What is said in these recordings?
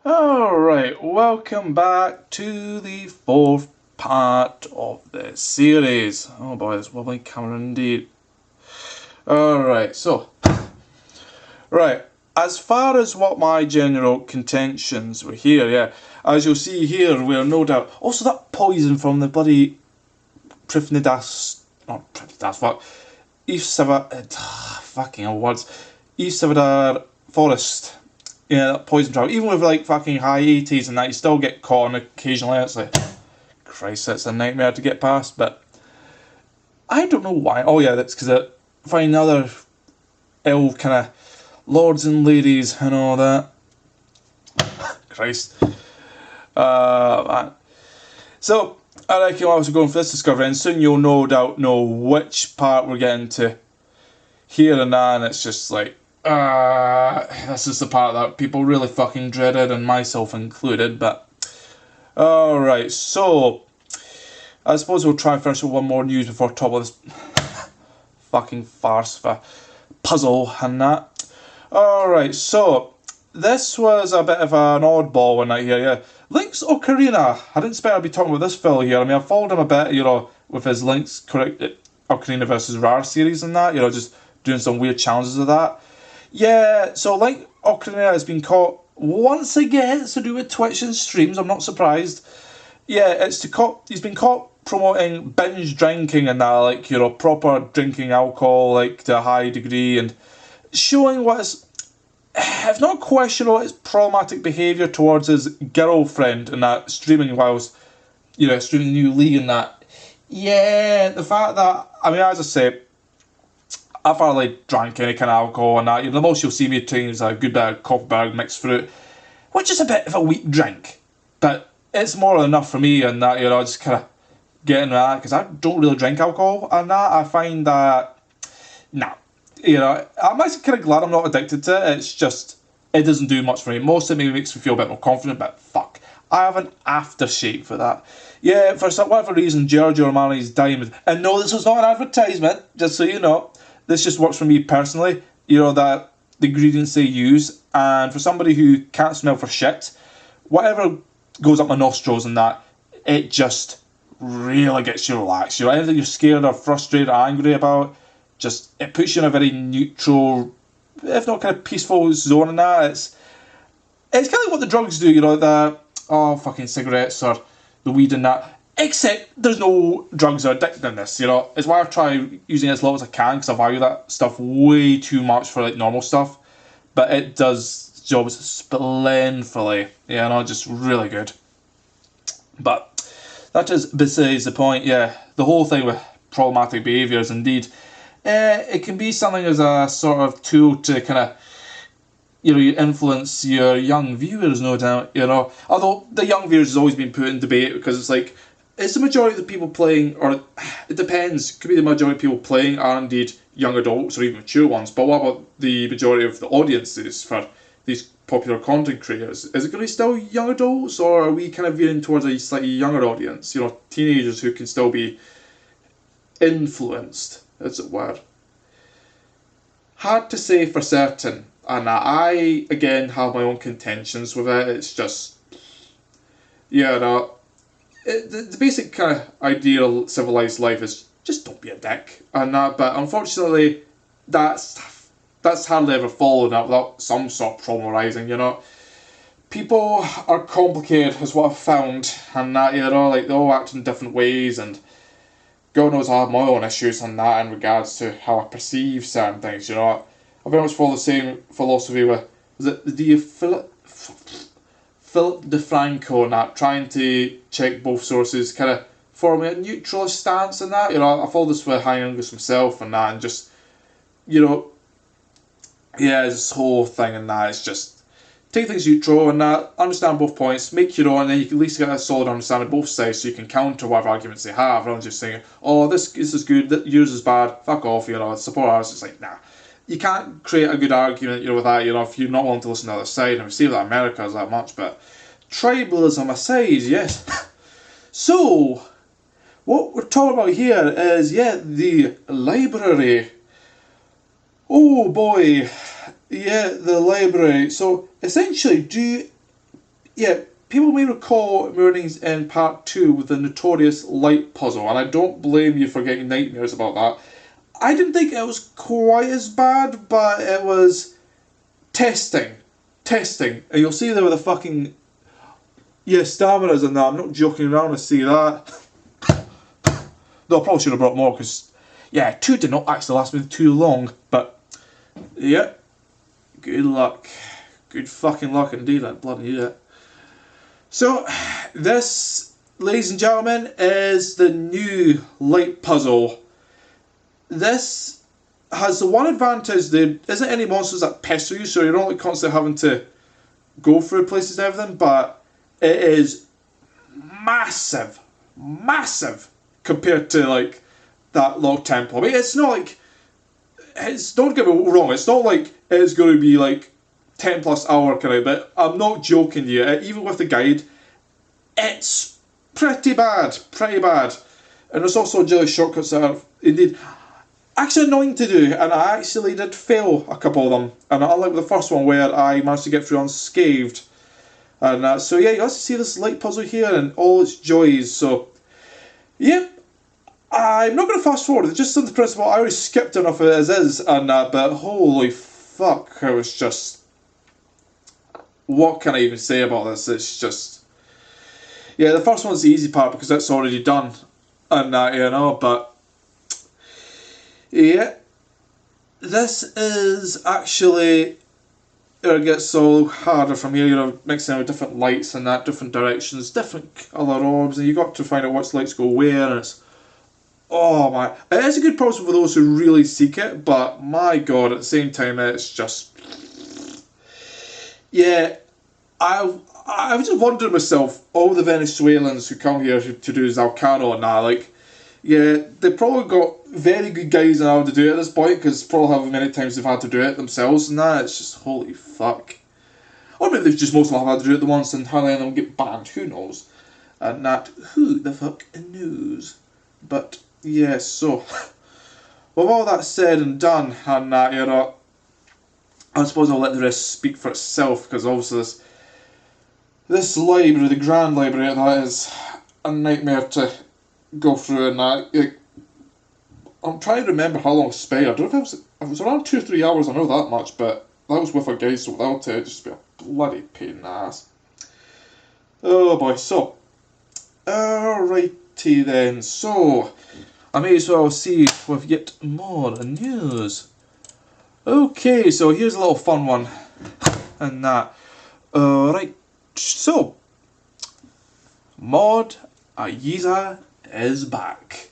Alright, welcome back to the fourth part of the series. Oh boy, this wobbly camera indeed. Alright, right, as far as what my general contentions were here, yeah, as you'll see here, we're no doubt. Also, that poison from the bloody Prifnidas. Not Prifnidas, fuck. Fucking hell, words. East Forest. Yeah, that poison trap. Even with like fucking high 80s and that, you still get caught on occasionally. It's like, Christ, that's a nightmare to get past. But I don't know why. Oh yeah, that's because I find other elf kind of lords and ladies and all that. Christ. Man. So I reckon I was going for this discovery, and soon you'll no doubt know which part we're getting to here and there, and it's just like, this is the part that people really fucking dreaded, and myself included, but alright, so I suppose we'll try first with one more news before top of this fucking farce of a puzzle and that. Alright, so this was a bit of an oddball in that here, yeah. Link's Ocarina. I didn't expect I'd be talking about this fella here. I mean, I've followed him a bit, you know, with his Link's Ocarina versus Rare series and that, you know, just doing some weird challenges of that. Yeah, so Link Ocarina has been caught once again. It's to do with Twitch and streams. I'm not surprised. Yeah, he's been caught promoting binge drinking and that, like, you know, proper drinking alcohol, like, to a high degree, and showing what is, if not questionable, it's problematic behaviour towards his girlfriend and that, streaming whilst, you know, streaming New League and that. Yeah, the fact that, I mean, as I say, I've hardly drank any kind of alcohol and that. You know, the most you'll see me drinking is a good bit of coffee bag mixed fruit, which is a bit of a weak drink, but it's more than enough for me and that, you know, just kind of getting that, because I don't really drink alcohol and that. I find that, nah, you know, I'm actually kind of glad I'm not addicted to it. It's just, it doesn't do much for me. Most of it maybe makes me feel a bit more confident, but fuck, I have an aftershave for that. Yeah, for some whatever reason, Giorgio Armani's diamond, and no, this was not an advertisement, just so you know. This just works for me personally, you know, that the ingredients they use, and for somebody who can't smell for shit, whatever goes up my nostrils and that, it just really gets you relaxed. You know, anything you're scared or frustrated or angry about, just, it puts you in a very neutral, if not kind of peaceful zone and that. It's kind of like what the drugs do, you know, the, fucking cigarettes or the weed and that. Except there's no drugs or addicting in this, you know. It's why I've tried using it as low as I can, because I value that stuff way too much for like normal stuff. But it does jobs splendidly, you know, just really good. But that is besides the point, yeah. The whole thing with problematic behaviours, indeed, it can be something as a sort of tool to kind of, you know, you influence your young viewers, no doubt, you know. Although the young viewers has always been put in debate, because it's like, it's the majority of the people playing, or it depends, could be the majority of people playing are indeed young adults or even mature ones, but what about the majority of the audiences for these popular content creators? Is it going to be still young adults, or are we kind of veering towards a slightly younger audience, you know, teenagers who can still be influenced, as it were? Hard to say for certain, and I, again, have my own contentions with it. It's just, yeah, no, the basic kind of ideal civilized life is just don't be a dick and that, but unfortunately that's hardly ever followed up without some sort of problem arising, you know. People are complicated is what I've found, and that, you know, like they all act in different ways, and God knows I have my own issues on that in regards to how I perceive certain things, you know. I very much follow the same philosophy with, was it the Philip DeFranco and that, trying to check both sources, kind of forming a neutralist stance and that. You know, I follow this with High Angus himself and that, and just, you know, yeah, this whole thing and that is just take things neutral and that, understand both points, make your own, and then you can at least get a solid understanding of both sides so you can counter whatever arguments they have, rather than just saying, oh, this is good, yours is bad, fuck off, you know, support ours. It's like, nah. You can't create a good argument, you know, with that, you know, if you're not willing to listen to the other side. And we see that America is that much, but tribalism aside, yes. So, what we're talking about here is, yeah, the library. Oh boy, yeah, the library. So, essentially, yeah, people may recall Mourning's in part 2 with the notorious light puzzle, and I don't blame you for getting nightmares about that. I didn't think it was quite as bad, but it was testing. Testing. And you'll see there with the fucking... Yeah, stamina's in that. I'm not joking around to see that. Though I probably should have brought more, because... Yeah, 2 did not actually last me too long, but... Yeah. Good luck. Good fucking luck indeed, I bloody knew it. So, this, ladies and gentlemen, is the new light puzzle. This has the one advantage, there isn't any monsters that pester you, so you're not like constantly having to go through places and everything, but it is massive, massive compared to like that log temple. I mean, it's not like, don't get me wrong, it's not like it's going to be like 10 plus hour kind of, but I'm not joking to you, even with the guide, it's pretty bad, and there's also jelly shortcuts that are indeed actually annoying to do, and I actually did fail a couple of them, and unlike the first one where I managed to get through unscathed. And so yeah, you got to see this light puzzle here and all its joys. So yeah, I'm not going to fast forward. It's just on the principle I already skipped enough as is, and but holy fuck, I was just, what can I even say about this? It's just, yeah, the first one's the easy part because it's already done, and you know, but yeah, this is actually, it gets so harder from here, you know, mixing with different lights and that, different directions, different colour orbs, and you got to find out which lights go where, and it's, oh my, it is a good process for those who really seek it, but my god, at the same time, it's just, yeah, I was just wondering myself, all the Venezuelans who come here to do Zalcano and that, like, yeah, they probably got very good guys on how to do it at this point, because probably how many times they've had to do it themselves and that, it's just holy fuck. Or maybe they've just mostly had to do it the once and hardly any of them get banned, who knows? And that, who the fuck knows? But, yeah, so, with all that said and done, and that, you know, I suppose I'll let the rest speak for itself, because obviously this library, the grand library, that is a nightmare to go through, and that, I'm trying to remember how long I spent. I don't know if it was around 2 or 3 hours, I know that much, but that was with a guide, so without it, it'd just be a bloody pain in the ass. Oh boy, so, alrighty then, so, I may as well see with yet more news. Okay, so here's a little fun one, and that, alright, so, Mod Ayiza is back.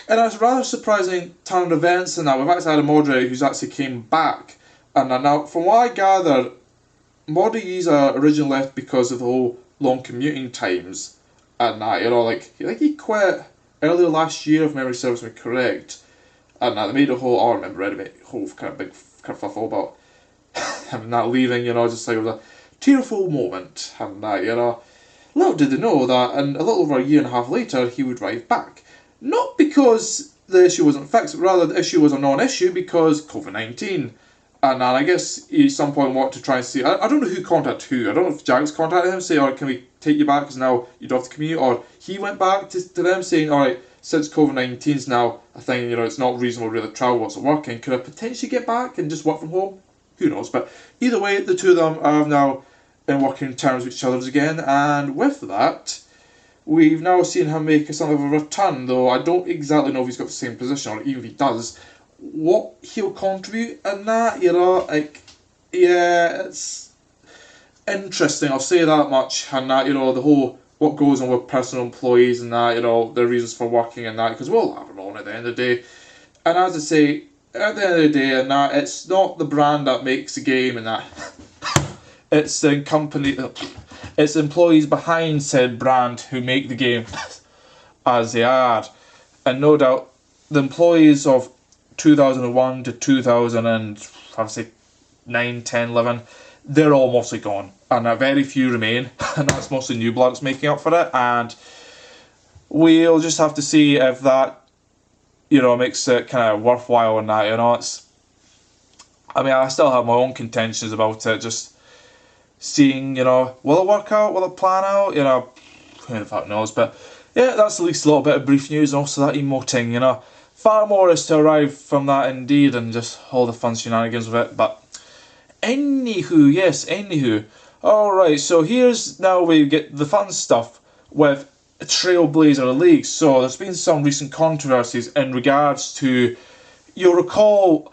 And it's rather surprising turn of events in that we've actually had a moderator who's actually came back. And now, from what I gather, Mod Ayiza originally left because of the whole long commuting times. And you know, like he quit earlier last year, if memory serves me correct. And they made a whole, I remember reading it, whole kind of big kerfuffle about him not leaving, you know, just like it was a tearful moment. And you know, little did they know that, and a little over a year and a half later, he would arrive back. Not because the issue wasn't fixed, but rather the issue was a non-issue because COVID-19. And I guess he at some point wanted to try and see, I don't know who contacted who, I don't know if Jagex contacted him, say, alright, can we take you back because now you don't have to commute, or he went back to them saying, alright, since COVID-19 is now a thing, you know, it's not reasonable to really travel whilst working, could I potentially get back and just work from home? Who knows, but either way, the two of them have now been working terms with each other again, and with that, we've now seen him make something of a return, though I don't exactly know if he's got the same position, or even if he does, what he'll contribute in that, you know, like, yeah, it's interesting, I'll say that much, and that, you know, the whole, what goes on with personal employees and that, you know, the reasons for working and that, because we'll have them on at the end of the day, and as I say, at the end of the day, and that, it's not the brand that makes the game and that, it's the company, it's employees behind said brand who make the game as they are. And no doubt, the employees of 2001 to 2009, 10, 11, they're all mostly gone. And very few remain. And that's mostly new bloods making up for it. And we'll just have to see if that, you know, makes it kind of worthwhile and that, you know. It's, I mean, I still have my own contentions about it, just seeing, you know, will it work out, will it plan out, you know, who the fuck knows, but yeah, that's at least a little bit of brief news, and also that emoting, you know, far more is to arrive from that indeed, and just all the fun shenanigans with it, but anywho, yes, anywho, alright, so here's now where you get the fun stuff with Trailblazer League. So there's been some recent controversies in regards to, you'll recall,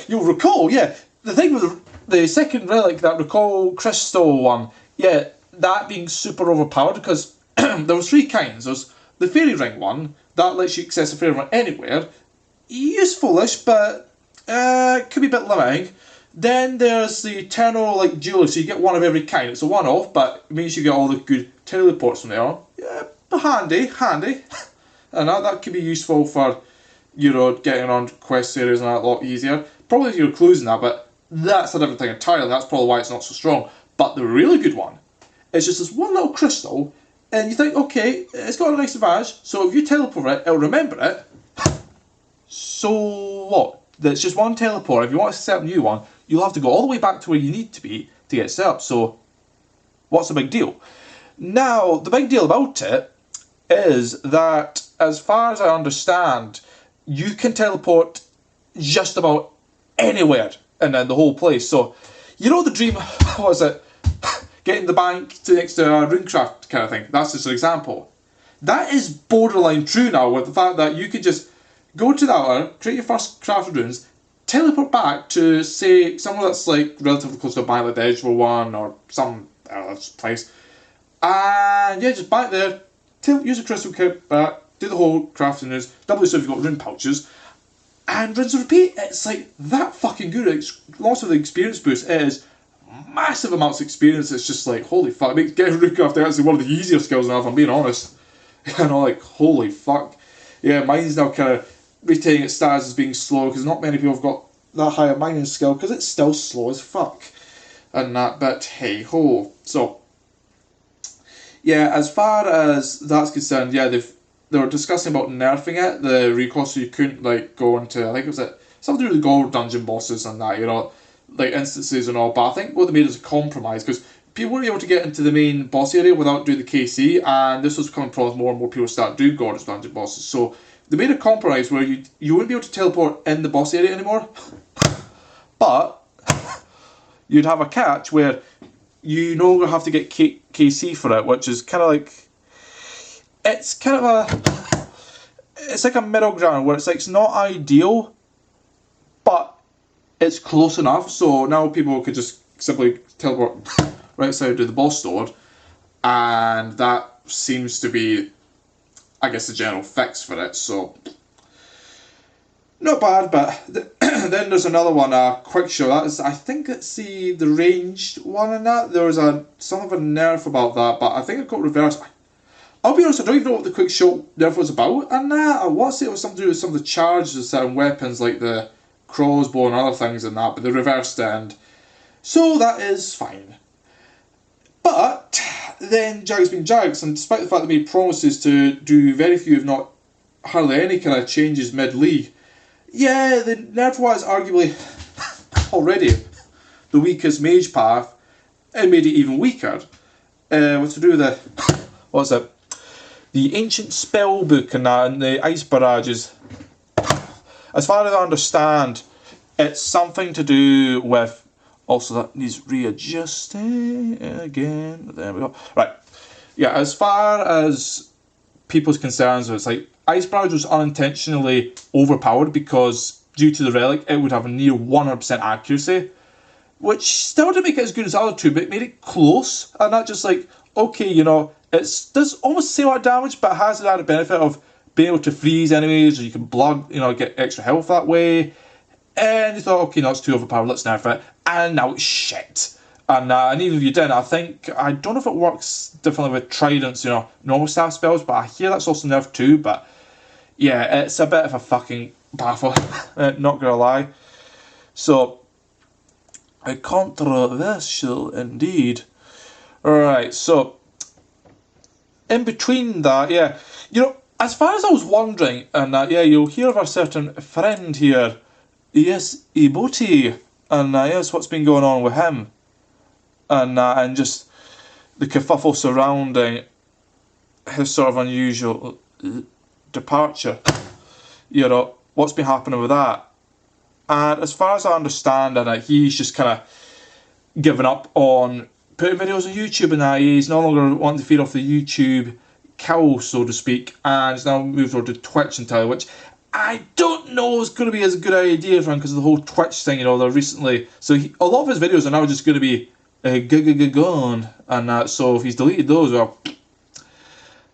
you'll recall, yeah, the thing with the second relic, that recall crystal one, yeah, that being super overpowered, because there was three kinds. There's the fairy ring one, that lets you access a fairy ring anywhere, useful-ish, but could be a bit limiting. Then there's the eternal like jeweler, so you get one of every kind. It's a one-off, but it means you get all the good teleports from there. Yeah, handy. And that could be useful for, you know, getting around quest areas and that a lot easier. Probably your clues and that, but that's a different thing entirely. That's probably why it's not so strong. But the really good one is just this one little crystal, and you think, okay, it's got a nice advantage, so if you teleport it, it'll remember it. So what? That's just one teleport. If you want to set up a new one, you'll have to go all the way back to where you need to be to get set up. So what's the big deal? Now, the big deal about it is that, as far as I understand, you can teleport just about anywhere and then the whole place. So, you know the dream, what was it? Getting the bank to next to a runecraft kind of thing. That's just an example. That is borderline true now, with the fact that you can just go to that one, create your first crafted runes, teleport back to, say, somewhere that's like relatively close to a bank, like the Edgewell one or some place. And yeah, just back there, use a crystal kit back, do the whole crafting runes, doubly so if you've got rune pouches, and rinse and repeat. It's like that fucking good. It's lots of the experience boost. It is massive amounts of experience. It's just like, holy fuck, it makes getting runecraft actually one of the easier skills now, if I'm being honest. You know, like, holy fuck. Yeah, mine's now kind of retaining its status as being slow, because not many people have got that high a mining skill, because it's still slow as fuck. And that, but hey ho. So, yeah, as far as that's concerned, yeah, they were discussing about nerfing it, the recoil, so you couldn't like go into, I think it was something to do with gold dungeon bosses and that, you know, like instances and all, but I think what they made is a compromise, because people weren't able to get into the main boss area without doing the KC, and this was becoming a problem as more and more people start doing gorgeous dungeon bosses, so they made a compromise where you wouldn't be able to teleport in the boss area anymore, but you'd have a catch where you no longer have to get KC for it, which is kind of like, it's like a middle ground where it's like, it's not ideal, but it's close enough, so now people could just simply teleport right outside to the boss sword, and that seems to be, I guess, the general fix for it, so not bad. But then there's another one, quick show, that is, I think it's the ranged one in that. There was some of a nerf about that, but I think it got reversed. I'll be honest, I don't even know what the quick show nerf was about, and I want to say it was something to do with some of the charges of certain weapons, like the crossbow and other things and that, but they reversed it, and so that is fine. But then Jagex being Jagex, and despite the fact they made promises to do very few, if not hardly any kind of changes mid-league, yeah, the nerf-wise arguably already the weakest mage path, and made it even weaker. What's to do with the, what's it? The ancient spell book and that, and the ice barrages. As far as I understand, it's something to do with, also that needs readjusting again. There we go. Right. Yeah, as far as people's concerns, it's like ice barrage was unintentionally overpowered because due to the relic, it would have a near 100% accuracy, which still didn't make it as good as the other two, but it made it close, and not just like, okay, you know, it does almost the same amount of damage, but it has the added benefit of being able to freeze enemies, or you can block, you know, get extra health that way. And you thought, okay, no, it's too overpowered, let's nerf it. And now it's shit. And even if you didn't, I don't know if it works differently with tridents, you know, normal staff spells, but I hear that's also nerfed too. But yeah, it's a bit of a fucking baffle, not gonna lie. So, a controversial indeed. Alright, so, in between that, yeah, you know, as far as I was wondering, and yeah, you'll hear of a certain friend here, yes, Iboti, and yes, what's been going on with him? and just the kerfuffle surrounding his sort of unusual departure. You know, what's been happening with that? And as far as I understand it, he's just kind of given up on putting videos on YouTube, and that he's no longer wanting to feed off the YouTube cow, so to speak, and he's now moved over to Twitch entirely, which I don't know is going to be as a good idea for him because of the whole Twitch thing, you know, they're recently... So a lot of his videos are now just going to be gone, and so if he's deleted those, well,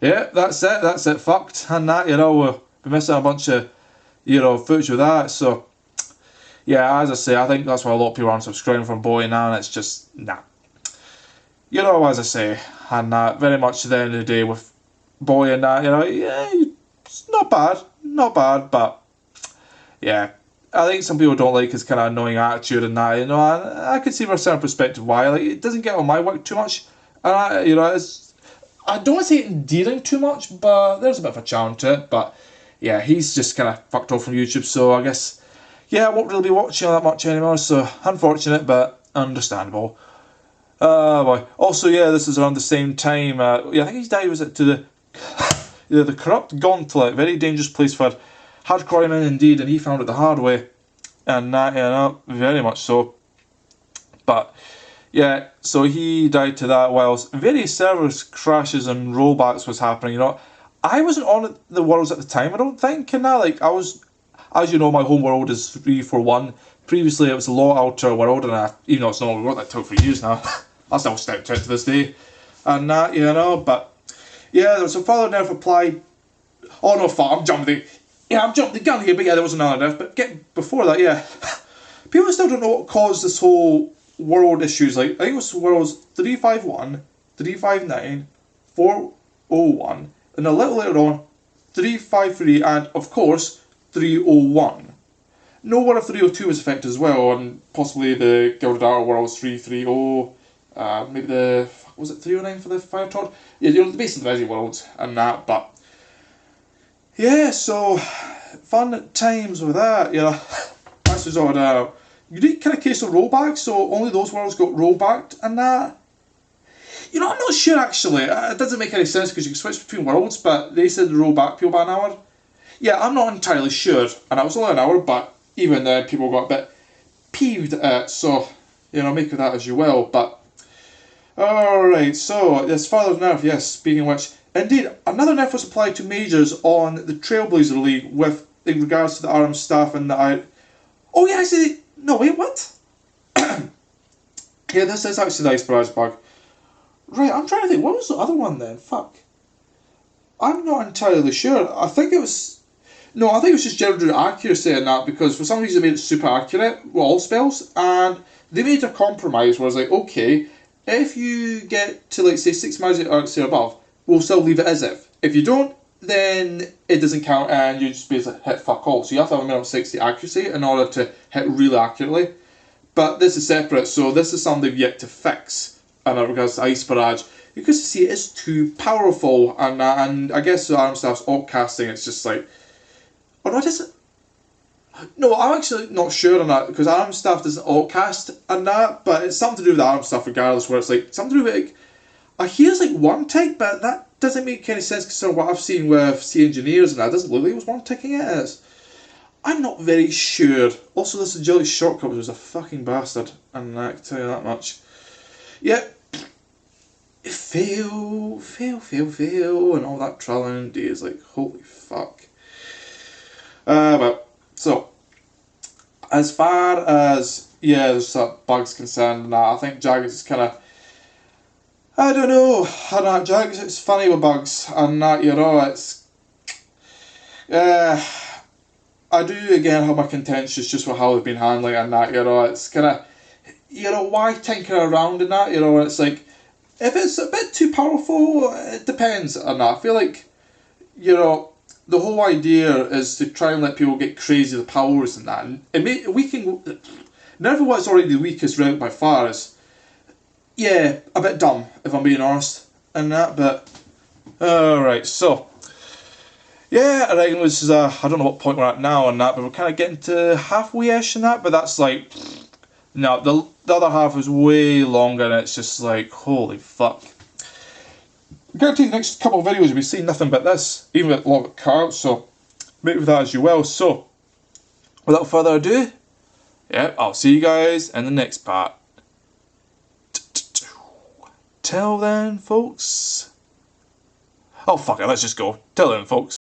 yeah, that's it, fucked, and that, you know, we'll be missing a bunch of, you know, footage with that, so, yeah, as I say, I think that's why a lot of people aren't subscribing from Boy now, and it's just, nah. You know, as I say, and very much at the end of the day with Boy and that, you know, yeah, it's not bad, but yeah, I think some people don't like his kind of annoying attitude and that, you know, I could see from a certain perspective why, like, it doesn't get on my work too much, and you know, I don't want to say endearing too much, but there's a bit of a charm to it, but yeah, he's just kind of fucked off from YouTube, so I guess, yeah, I won't really be watching that much anymore, so unfortunate, but understandable. Boy. Also, yeah, this is around the same time, yeah, I think his died, was it to the Corrupt Gauntlet, very dangerous place for hardcore men indeed, and he found it the hard way, and that, you know, very much so. But yeah, so he died to that whilst various servers crashes and rollbacks was happening. You know, I wasn't on the worlds at the time, I don't think, and that, like, I was, as you know, my home world is 341. Previously it was a Law Alter world, and even though it's not worked that took for years now, I still stick to it to this day, and that, you know. But yeah, there was a further nerf applied. Oh no, fuck, I'm jumping the gun here, but yeah, there was another nerf. But before that, yeah, people still don't know what caused this whole world issues. Like, I think it was worlds 351, 359, 401, and a little later on, 353, and of course, 301. No War of 302 was affected as well, and possibly the Gielinor worlds 330, maybe the, was it 309 for the Fire Torch? Yeah, you know, the base of the busy worlds and that, but yeah, so fun times with that, you know. That's resorted out. You did kind of case of rollback, so only those worlds got rollbacked and that. You know, I'm not sure actually. It doesn't make any sense because you can switch between worlds, but they said roll back people by an hour. Yeah, I'm not entirely sure, and it was only an hour, but even then people got a bit peeved at it, so, you know, make of that as you will, but alright, so as far as nerf, yes, speaking of which, indeed, another nerf was applied to majors on the Trailblazer League with, in regards to the RM staff and the oh yeah, actually, no wait, what? Yeah, this is actually the Ice Barrage bug. Right, I'm trying to think, what was the other one then? Fuck. I'm not entirely sure. I think it was just general accuracy in that, because for some reason they made it super accurate with all spells, and they made a compromise where it's like, okay, if you get to, like, say 6 magic arcs or above, we'll still leave it as if. If you don't, then it doesn't count and you just basically hit fuck all. So you have to have a minimum 60 accuracy in order to hit really accurately. But this is separate, so this is something they've yet to fix in regards to Ice Barrage. Because you see, it's too powerful, and I guess the arm staff's alt casting, it's just like, or not, is it? No, I'm actually not sure on that, because arm staff doesn't alt cast and that, but it's something to do with the arm staff regardless, where it's like, something to do with, like, I hear it's like one tick, but that doesn't make any sense considering what I've seen with Sea Engineers and that. It doesn't look like it was one ticking it is. I'm not very sure. Also, this agility shortcut was a fucking bastard, and I can tell you that much. Yep. Fail, and all that trolling days, like, holy fuck. But, so, as far as, yeah, there's that bugs concerned and that, I think Jagex is kind of, I don't know, Jagex, it's funny with bugs, and that, you know, it's, I do, again, have my contentions just with how they've been handling and that, you know, it's kind of, you know, why tinker around in that, you know, it's like, if it's a bit too powerful, it depends on that. I feel like, you know, the whole idea is to try and let people get crazy with the powers and that. And weaken, never what's already the weakest route by far is, yeah, a bit dumb, if I'm being honest, and that, but, alright, so, yeah, I reckon this is, I don't know what point we're at now and that, but we're kind of getting to halfway-ish and that, but that's like, No, the other half was way longer, and it's just like, holy fuck. I guarantee the next couple of videos you'll be seeing nothing but this, even with Lord of Cadarn, so make with that as you will. So, without further ado, yeah, I'll see you guys in the next part. Till then, folks. Oh, fuck it, let's just go. Till then, folks.